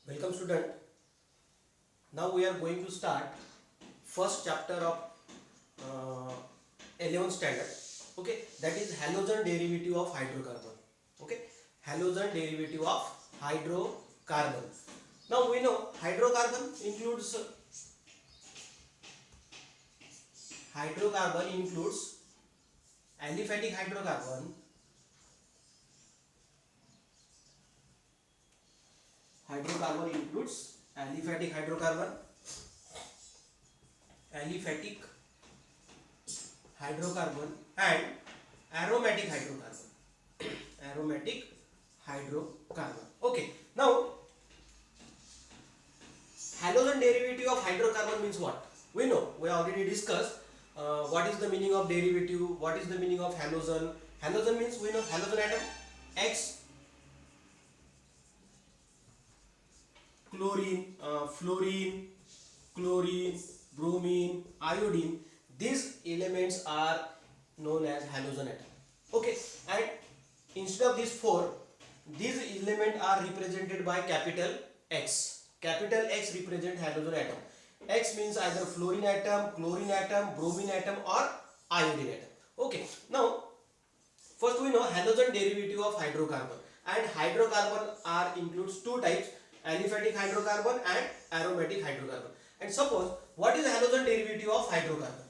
Welcome student. Now we are going to start first chapter of 11th standard. Okay, that is halogen derivative of hydrocarbon. Okay, halogen derivative of hydrocarbon. Now we know hydrocarbon includes aliphatic hydrocarbon. Hydrocarbon includes aliphatic hydrocarbon and aromatic hydrocarbon. Okay, now halogen derivative of hydrocarbon means what? We know, we already discussed what is the meaning of derivative, what is the meaning of halogen. Halogen means, we know, halogen atom X, fluorine, chlorine, bromine, iodine. These elements are known as halogen atom. Okay, and instead of these four, these elements are represented by capital X. Capital X represent halogen atom. X means either fluorine atom, chlorine atom, bromine atom, or iodine atom. Okay, now first we know halogen derivative of hydrocarbon, and hydrocarbon are includes two types: aliphatic hydrocarbon and aromatic hydrocarbon. And suppose, what is halogen derivative of hydrocarbon?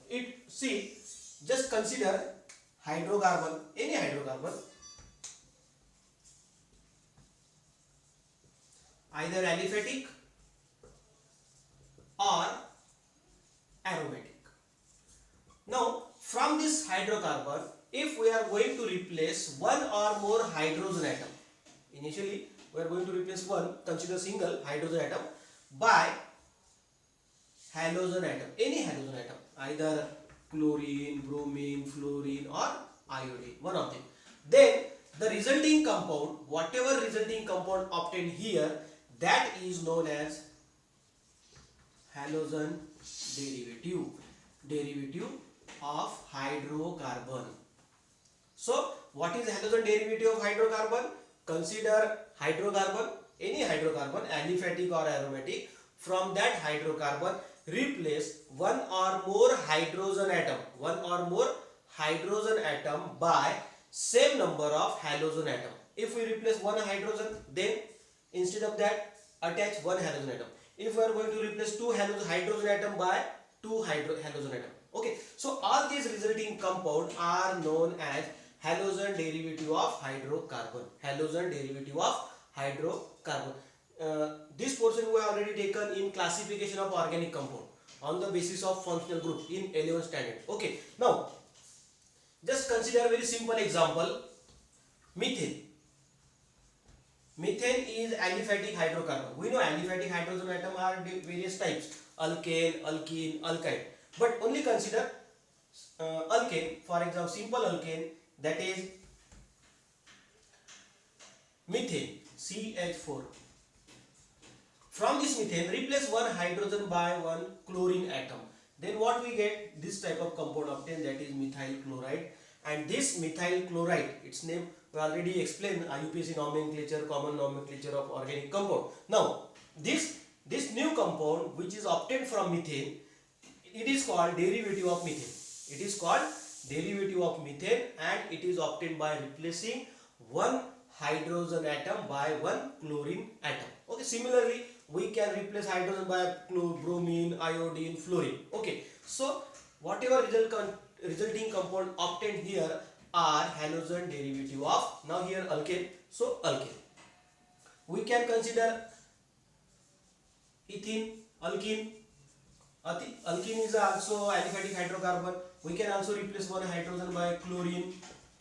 Just consider hydrocarbon, any hydrocarbon, either aliphatic or aromatic. Now from this hydrocarbon, if we are going to replace one or more hydrogen atom, initially we are going to replace one, consider single hydrogen atom, by halogen atom, any halogen atom, either chlorine, bromine, fluorine, or iodine, one of them, then the resulting compound, whatever resulting compound obtained here, that is known as halogen derivative of hydrocarbon. So what is halogen derivative of hydrocarbon? Consider hydrocarbon, any hydrocarbon, aliphatic or aromatic. From that hydrocarbon, replace one or more hydrogen atom by same number of halogen atom. If we replace one hydrogen, then instead of that, attach one halogen atom. If we are going to replace two hydrogen atom, by two halogen atom. Okay, so all these resulting compound are known as halogen derivative of hydrocarbon. This portion we have already taken in classification of organic compound on the basis of functional group in 11th standard. Okay, now just consider a very simple example: methane. Methane is aliphatic hydrocarbon. We know aliphatic hydrogen atom are various types: alkane, alkene, alkyne. But only consider alkane. For example, simple alkane, that is methane, CH4. From this methane, replace one hydrogen by one chlorine atom. Then what we get? This type of compound obtained, that is methyl chloride. And this methyl chloride, its name we already explained, IUPAC nomenclature, common nomenclature of organic compound. Now this new compound which is obtained from methane, it is called derivative of methane. And it is obtained by replacing one hydrogen atom by one chlorine atom. Okay, similarly we can replace hydrogen by bromine, iodine, fluorine. Okay, so whatever resulting compound obtained here are halogen derivative of, now here alkane, so alkane. We can consider ethene, alkene. Alkene is also aliphatic hydrocarbon. We can also replace one hydrogen by chlorine.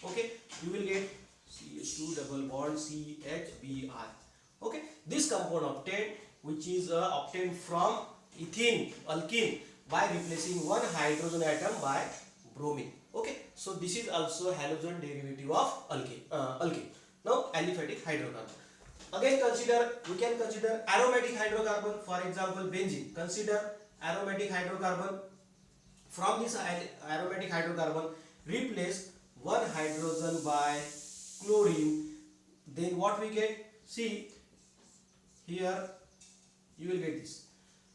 Okay, you will get CH2 double bond CHBr. Okay, this compound obtained, which is obtained from ethene, alkene, by replacing one hydrogen atom by bromine. Okay, so this is also halogen derivative of alkene. Now aliphatic hydrocarbon. Again we can consider aromatic hydrocarbon. For example, benzene. Consider aromatic hydrocarbon. From this aromatic hydrocarbon, replace one hydrogen by chlorine. Then what we get? See here, You will get this.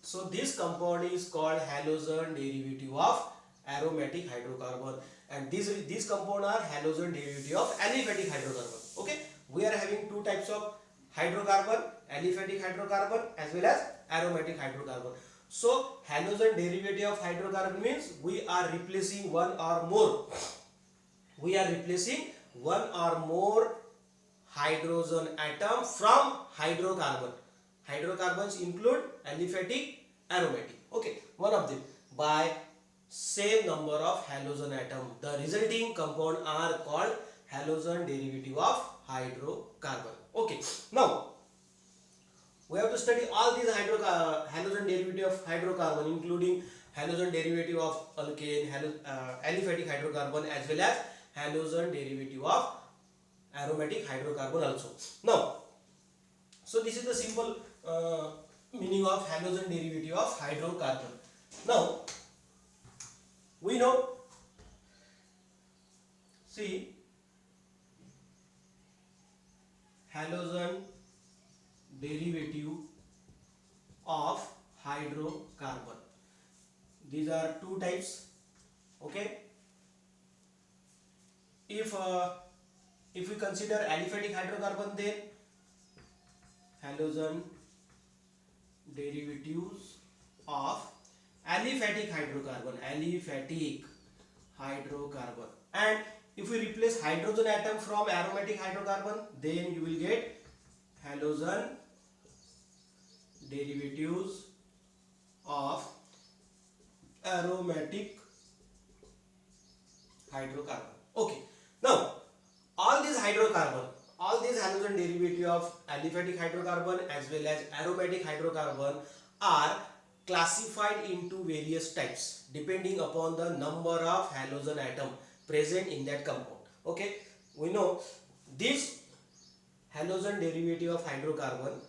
So this compound is called halogen derivative of aromatic hydrocarbon, and these compound are halogen derivative of aliphatic hydrocarbon. Okay, we are having two types of hydrocarbon, aliphatic hydrocarbon as well as aromatic hydrocarbon. So halogen derivative of hydrocarbon means we are replacing one or more hydrogen atom from hydrocarbon. Hydrocarbons include aliphatic, aromatic. Okay, one of them by same number of halogen atom. The resulting compound are called halogen derivative of hydrocarbon. Okay, now we have to study all these halogen derivative of hydrocarbon, including halogen derivative of alkane, aliphatic hydrocarbon as well as halogen derivative of aromatic hydrocarbon also. Now, so this is the simple meaning of halogen derivative of hydrocarbon. Now, we know, see, halogen derivative of hydrocarbon. These are two types. Okay. If we consider aliphatic hydrocarbon, then halogen derivatives of aliphatic hydrocarbon, and if we replace hydrogen atom from aromatic hydrocarbon, then you will get halogen derivatives of aromatic hydrocarbon. Okay, now all these halogen derivative of aliphatic hydrocarbon as well as aromatic hydrocarbon are classified into various types depending upon the number of halogen atom present in that compound. Okay, we know these halogen derivative of hydrocarbon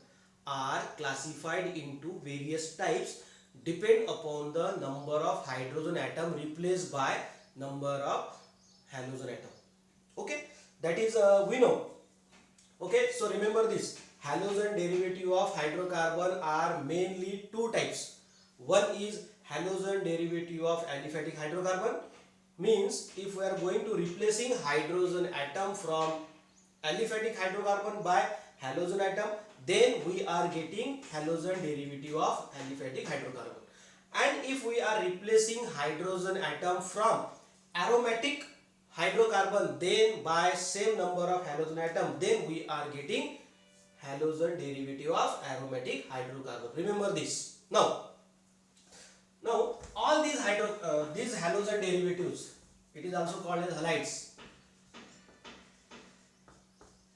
are classified into various types depend upon the number of hydrogen atom replaced by number of halogen atom. Okay, that is we know. Okay, so remember this, halogen derivative of hydrocarbon are mainly two types. One is halogen derivative of aliphatic hydrocarbon, means if we are going to replacing hydrogen atom from aliphatic hydrocarbon by halogen atom, then we are getting halogen derivative of aliphatic hydrocarbon. And if we are replacing hydrogen atom from aromatic hydrocarbon, then by same number of halogen atom, then we are getting halogen derivative of aromatic hydrocarbon. Remember this. Now all these halogen derivatives, it is also called as halides,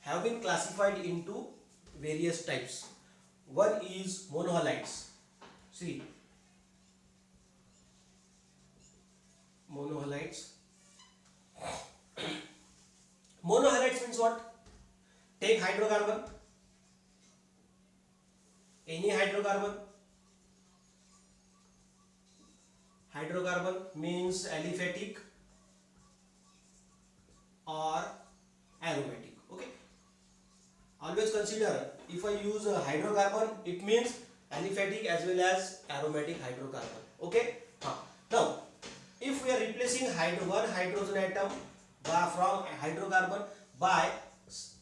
have been classified into various types. One is monohalides. See, monohalides. Monohalides means what? Take hydrocarbon, any hydrocarbon. Hydrocarbon means aliphatic or aromatic. Okay. Always consider, if I use a hydrocarbon, it means aliphatic as well as aromatic hydrocarbon. Okay. Now, if we are replacing one hydrogen atom from hydrocarbon by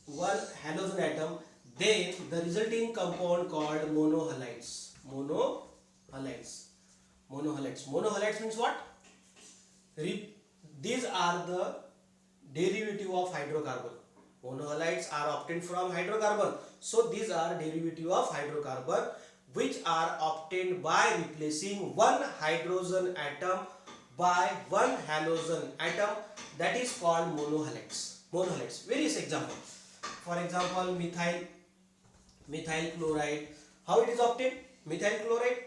one halogen atom, then the resulting compound called monohalides. Monohalides means what? These are the derivative of hydrocarbon. Monohalides are obtained from hydrocarbon. So these are derivative of hydrocarbon which are obtained by replacing one hydrogen atom by one halogen atom, that is called monohalides. Various examples. For example, methyl chloride. How it is obtained? Methyl chloride.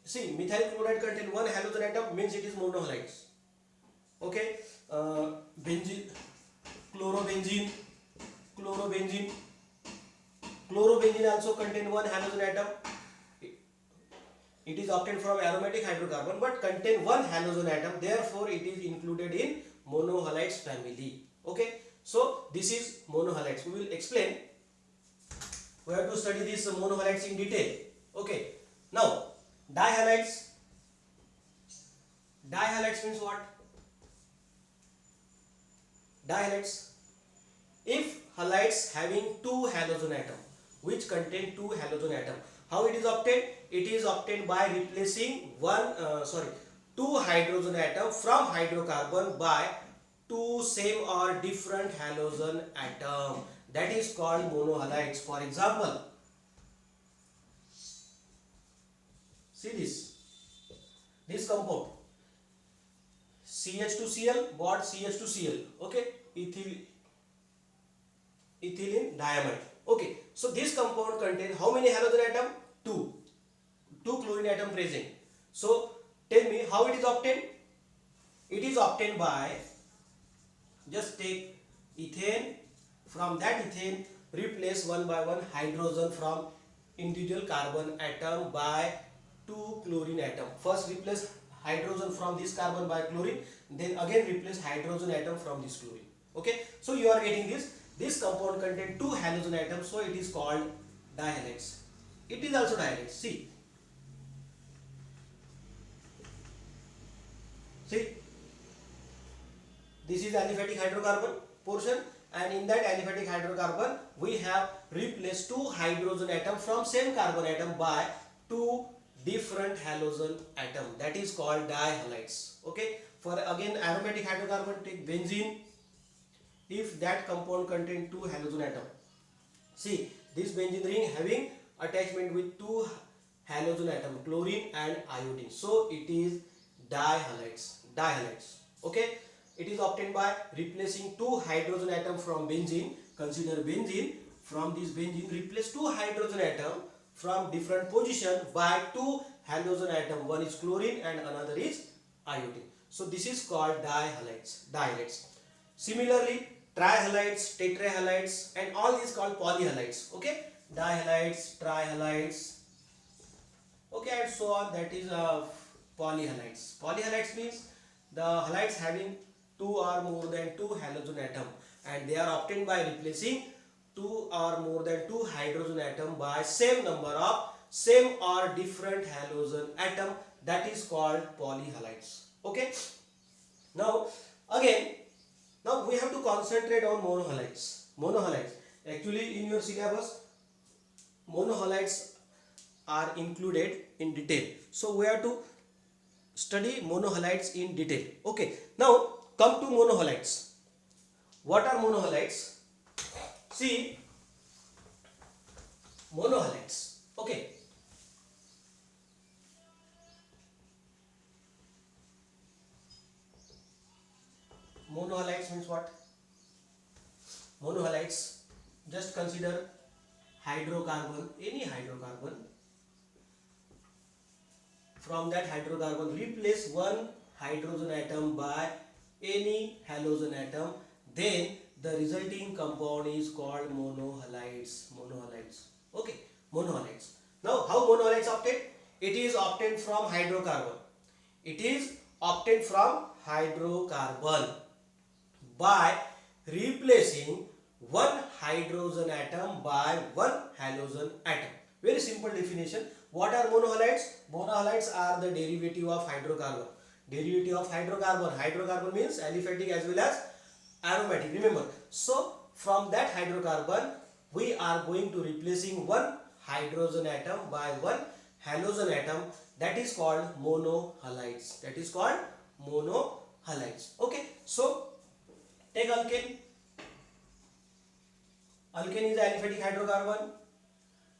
See, methyl chloride contains one halogen atom, means it is monohalides. Okay. Benzene, chlorobenzene. Chlorobenzene also contains one halogen atom. It is obtained from aromatic hydrocarbon but contain one halogen atom, therefore it is included in monohalides family. Okay, so this is monohalides. We will explain. We have to study these monohalides in detail. Okay, Now dihalides. Dihalides means what? Dihalides, if halides having two halogen atom which contain two halogen atom, how it is obtained? It is obtained by replacing two hydrogen atom from hydrocarbon by two same or different halogen atom, that is called monohalides. For example, see this compound CH2Cl bond CH2Cl, okay, ethylene diamide. Okay, so this compound contains how many halogen atom? Two chlorine atom present. So tell me how it is obtained? It is obtained by, just take ethane, from that ethane replace one by one hydrogen from individual carbon atom by two chlorine atom. First replace hydrogen from this carbon by chlorine, then again replace hydrogen atom from this chlorine. Okay, so you are getting this compound contains two halogen atoms, so it is called dihalides. It is also dihalides. See, this is aliphatic hydrocarbon portion, and in that aliphatic hydrocarbon we have replaced two hydrogen atom from same carbon atom by two different halogen atom, that is called dihalides. Okay, for again aromatic hydrocarbon, take benzene. If that compound contains two halogen atom, see this benzene ring having attachment with two halogen atom, chlorine and iodine, so it is dihalides. Okay, it is obtained by replacing two hydrogen atom from benzene. Consider benzene. From this benzene replace two hydrogen atom from different position by two halogen atom, one is chlorine and another is iodine. So this is called dihalides. Similarly, trihalides, tetrahalides, and all these called polyhalides. Okay, dihalides, trihalides, okay, and so on. That is polyhalides. Polyhalides means the halides having two or more than two halogen atom, and they are obtained by replacing two or more than two hydrogen atom by same number of same or different halogen atom, that is called polyhalides. Okay, now again, now we have to concentrate on monohalides. Actually in your syllabus monohalides are included in detail, so we have to study monohalides in detail. Okay, now come to monohalides. What are monohalides? See, monohalides. Okay, monohalides means what? Monohalides, just consider hydrocarbon, any hydrocarbon. From that hydrocarbon replace one hydrogen atom by any halogen atom, then the resulting compound is called monohalides. Okay, monohalides. Now how monohalides obtained? It is obtained from hydrocarbon. It is obtained from hydrocarbon by replacing one hydrogen atom by one halogen atom. Very simple definition. What are monohalides? Monohalides are the derivative of hydrocarbon. Hydrocarbon means aliphatic as well as aromatic. Remember. So from that hydrocarbon we are going to replacing one hydrogen atom by one halogen atom. That is called monohalides. Okay. So take alkane. Alkane is aliphatic hydrocarbon.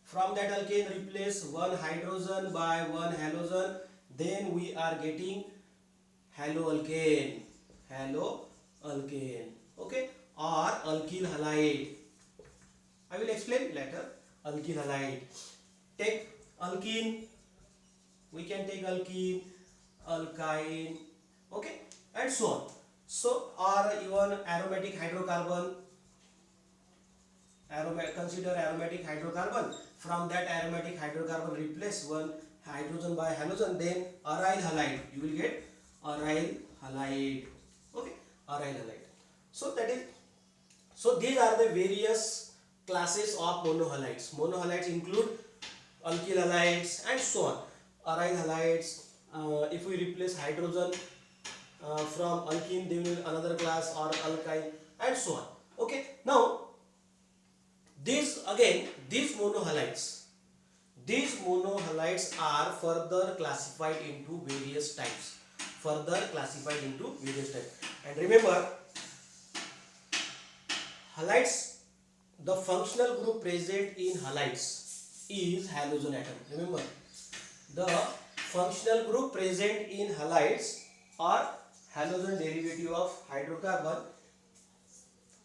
From that alkane replace one hydrogen by one halogen, then we are getting haloalkane. Okay, or alkyl halide. I will explain later. Alkyl halide. Take alkene. We can take alkene, alkyne. Okay, and so on. So, or even aromatic hydrocarbon. Consider aromatic hydrocarbon. From that aromatic hydrocarbon replace one hydrogen by halogen, then aryl halide. You will get aryl halide. Okay, aryl halide. So these are the various classes of monohalides. Monohalides include alkyl halides, and so on. Aryl halides. If we replace hydrogen from alkene, they will another class, or alkyl, and so on. Okay. Now these monohalides are further classified into various types. And remember, halides, the functional group present in halides is halogen atom. Remember, the functional group present in halides are halogen derivative of hydrocarbon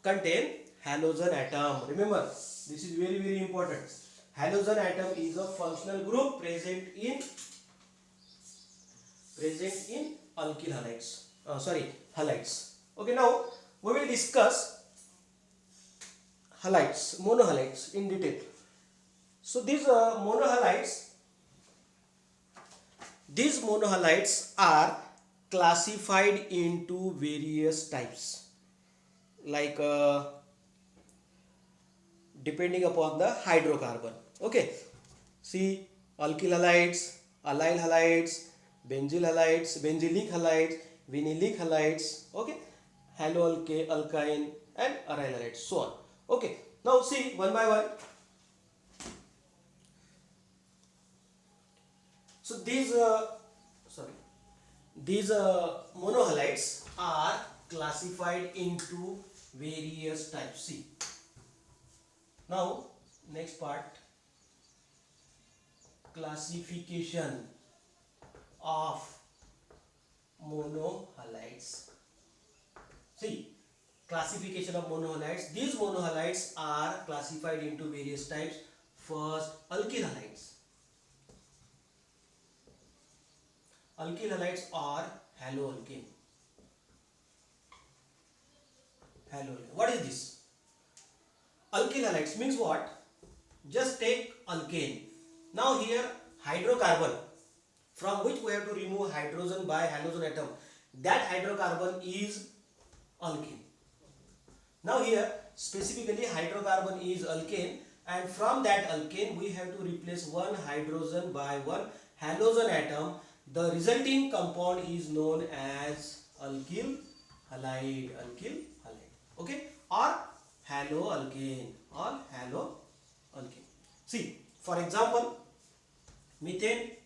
contain halogen atom. Remember, this is very very important. Halogen atom is a functional group present in alkyl halides. Halides. Okay, now we will discuss monohalides in detail. So these monohalides are classified into various types, like depending upon the hydrocarbon. Okay, see, alkyl halides, allyl halides, benzyl halides, benzylic halides, vinylic halides. Okay, haloalkane and aryl halides, so on. Okay, now see one by one. So these monohalides are classified into various types. See, now next part, classification of monohalides. See, classification of monohalides. These monohalides are classified into various types. First, alkyl halides. Alkyl halides are haloalkane. What is this? Alkyl halides means what? Just take alkane. Now here hydrocarbon, from which we have to remove hydrogen by halogen atom. That hydrocarbon is alkane. Now here specifically hydrocarbon is alkane, and from that alkane we have to replace one hydrogen by one halogen atom. The resulting compound is known as alkyl halide. Okay, or haloalkane. See, for example, methane.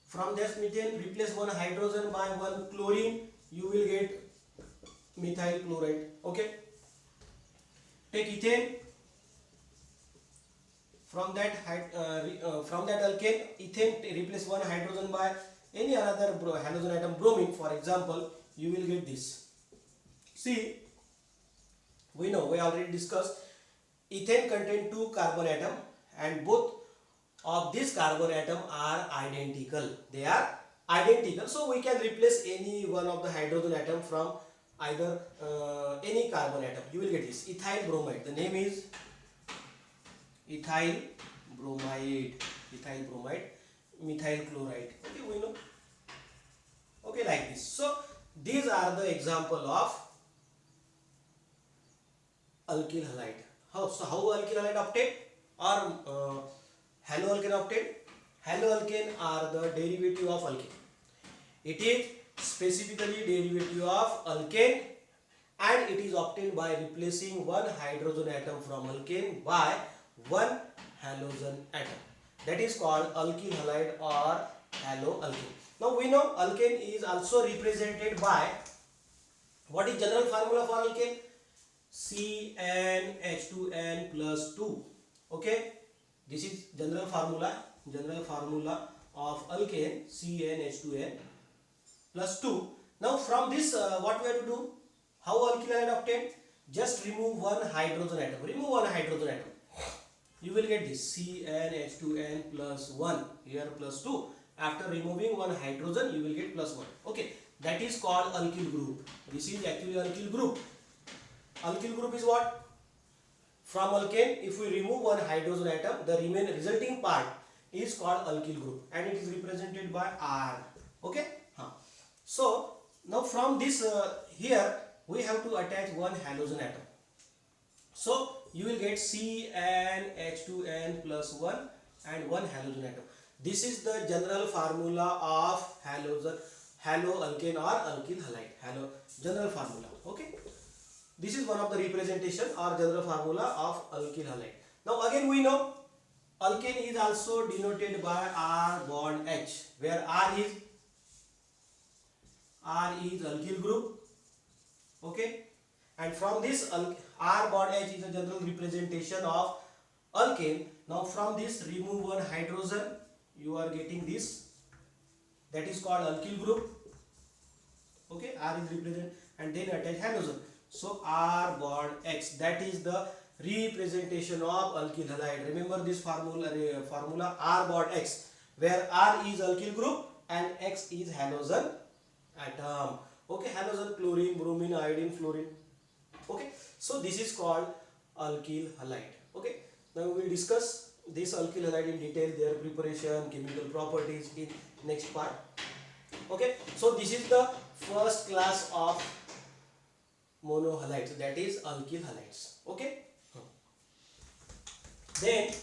From this methane, replace one hydrogen by one chlorine, you will get methyl chloride. Okay, take ethane. From that alkane, ethane, replace one hydrogen by any another halogen atom, bromine, for example, you will get this. See, we already discussed, ethane contain two carbon atom, and both of these carbon atom are identical. They are identical, so we can replace any one of the hydrogen atom from either any carbon atom. You will get this ethyl bromide. The name is ethyl bromide, methyl chloride. Okay, we know. Okay, like this. So these are the example of alkyl halide. How alkyl halide obtained, or haloalkane obtained? Haloalkane are the derivative of alkane. It is specifically derivative of alkane, and it is obtained by replacing one hydrogen atom from alkane by one halogen atom. That is called alkyl halide or haloalkane. Now we know alkane is also represented by, what is general formula for alkane? CnH2n plus 2. Okay, this is general formula of alkane, CnH2n plus 2. Now from this, what we have to do? How alkyl halide obtained? Just remove one hydrogen atom. You will get this CnH2n plus 1, here plus 2. After removing one hydrogen, you will get plus 1. Okay, that is called alkyl group. This is actually alkyl group. Alkyl group is what? From alkane, if we remove one hydrogen atom, the resulting part is called alkyl group, and it is represented by R. Okay. So now from this, here we have to attach one halogen atom. So you will get CnH2n plus 1, and one halogen atom. This is the general formula of haloalkane or alkyl halide. General formula. Okay. This is one of the representation or general formula of alkyl halide. Now again we know alkane is also denoted by R bond H, where R is alkyl group. Okay, and from this R bond H is a general representation of alkane. Now from this remove one hydrogen, you are getting this, that is called alkyl group. Okay, R is represented and then attach halogen. So R bond X, that is the representation of alkyl halide. Remember this formula R bond X, where R is alkyl group and X is halogen atom. Okay, halogen, chlorine, bromine, iodine, fluorine. Okay, so this is called alkyl halide. Okay, now we will discuss this alkyl halide in detail, their preparation, chemical properties in next part. Okay, so this is the first class of monohalides, that is alkyl halides. Okay, then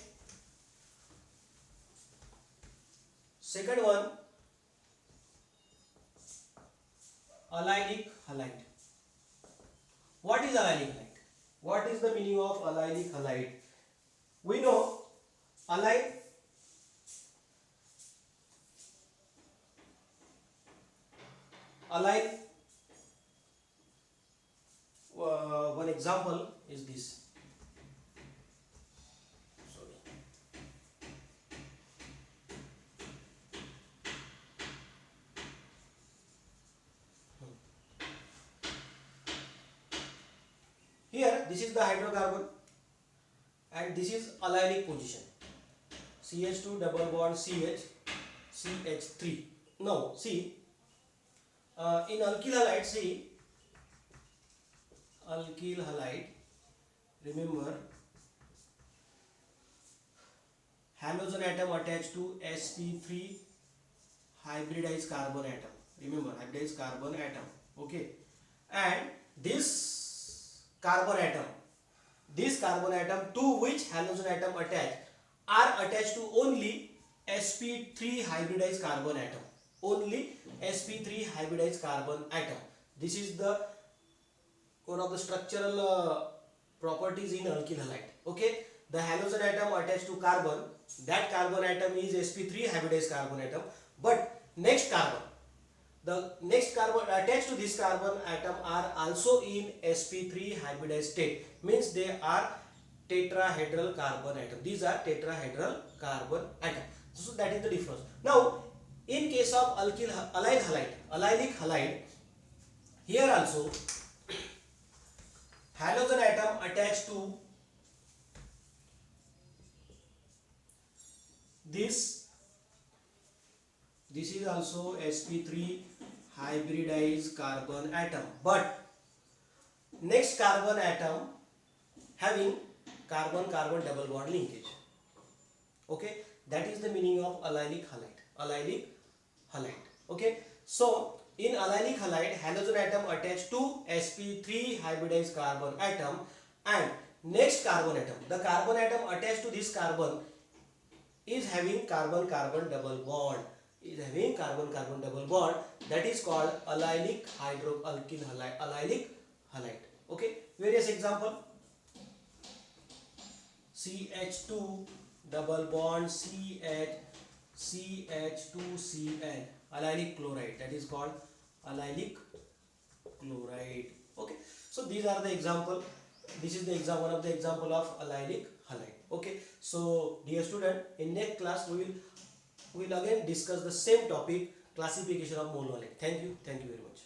second one, allylic halide. What is allylic halide? What is the meaning of allylic halide? We know allyl one example is this. Sorry. Here this is the hydrocarbon and this is allylic position. CH2 double bond CH, CH3. Now see, in alkyl halide, see, alkyl halide, remember halogen atom attached to sp3 hybridized carbon atom. Remember hybridized carbon atom. Okay, and this carbon atom to which halogen atom attached are attached to only sp3 hybridized carbon atom. Only sp3 hybridized carbon atom. This is the one of the structural properties in alkyl halide. Okay, the halogen atom attached to carbon, that carbon atom is sp3 hybridized carbon atom, but the next carbon attached to this carbon atom are also in sp3 hybridized state, means they are tetrahedral carbon atom. These are tetrahedral carbon atom. So that is the difference. Now in case of allylic halide, here also halogen atom attached to this is also sp3 hybridized carbon atom, but next carbon atom having carbon double bond linkage. Okay, that is the meaning of allylic halide. Okay, so in allylic halide, halogen atom attached to sp3 hybridized carbon atom, and next carbon atom, the carbon atom attached to this carbon is having carbon double bond, that is called allylic halide. Okay, various example: CH2 double bond CH2Cl, allylic chloride, that is called allylic chloride. Okay, so these are the example. This is the one of the example of allylic halide. Okay, so dear student, in next class we will again discuss the same topic, classification of monohalide. Thank you very much.